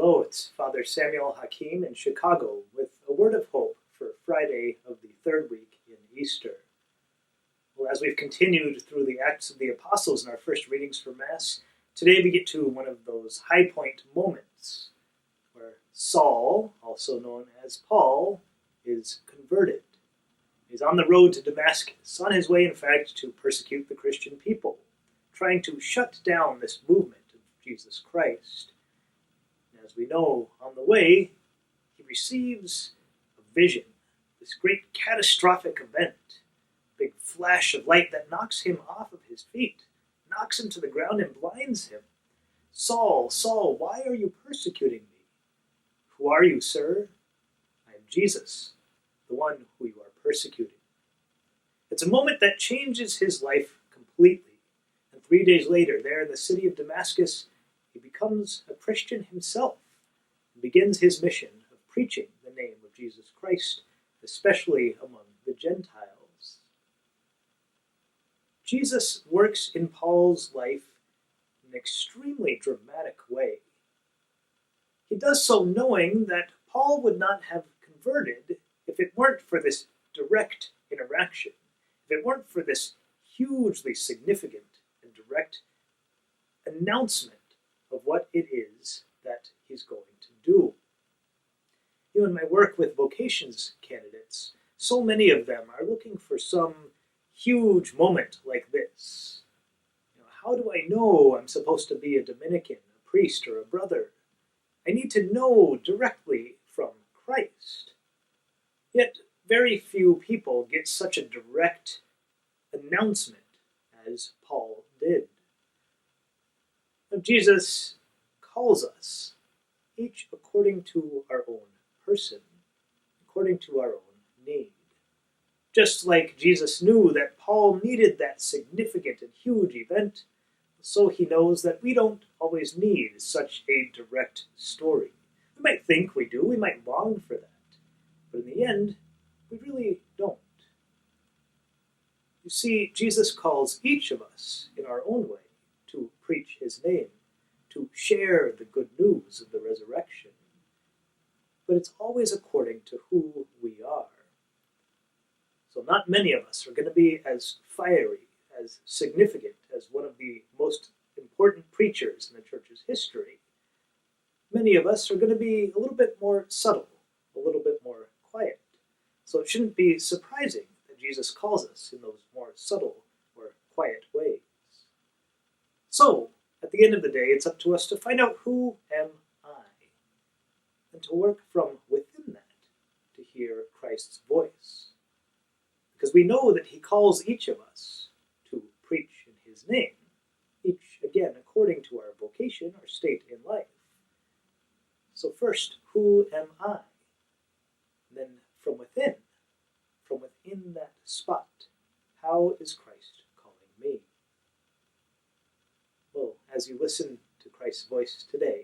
Hello, it's Father Samuel Hakim in Chicago with a word of hope for Friday of the third week in Easter. Well, as we've continued through the Acts of the Apostles in our first readings for Mass, today we get to one of those high point moments where Saul, also known as Paul, is converted. He's on the road to Damascus, on his way, in fact, to persecute the Christian people, trying to shut down this movement of Jesus Christ. As we know, on the way, he receives a vision, this great catastrophic event, big flash of light that knocks him off of his feet, knocks him to the ground and blinds him. "Saul, Saul, why are you persecuting me?" "Who are you, sir?" "I am Jesus, the one who you are persecuting." It's a moment that changes his life completely, and 3 days later, there in the city of Damascus, he becomes a Christian himself and begins his mission of preaching the name of Jesus Christ, especially among the Gentiles. Jesus works in Paul's life in an extremely dramatic way. He does so knowing that Paul would not have converted if it weren't for this direct interaction, if it weren't for this hugely significant and direct announcement of what it is that he's going to do. In my work with vocations candidates, so many of them are looking for some huge moment like this. How do I know I'm supposed to be a Dominican, a priest, or a brother? I need to know directly from Christ. Yet very few people get such a direct announcement as Paul did. Jesus calls us, each according to our own person, according to our own need. Just like Jesus knew that Paul needed that significant and huge event, so he knows that we don't always need such a direct story. We might think we do, we might long for that, but in the end, we really don't. You see, Jesus calls each of us in our own way to preach his name, to share the good news of the resurrection. But it's always according to who we are. So not many of us are going to be as fiery, as significant as one of the most important preachers in the church's history. Many of us are going to be a little bit more subtle, a little bit more quiet. So it shouldn't be surprising that Jesus calls us in those more subtle or quiet ways. So, at the end of the day, it's up to us to find out, who am I? And to work from within that to hear Christ's voice. Because we know that he calls each of us to preach in his name, each, again, according to our vocation, our state in life. So first, who am I? And then from within that spot, how is Christ calling me? Well, as you listen to Christ's voice today,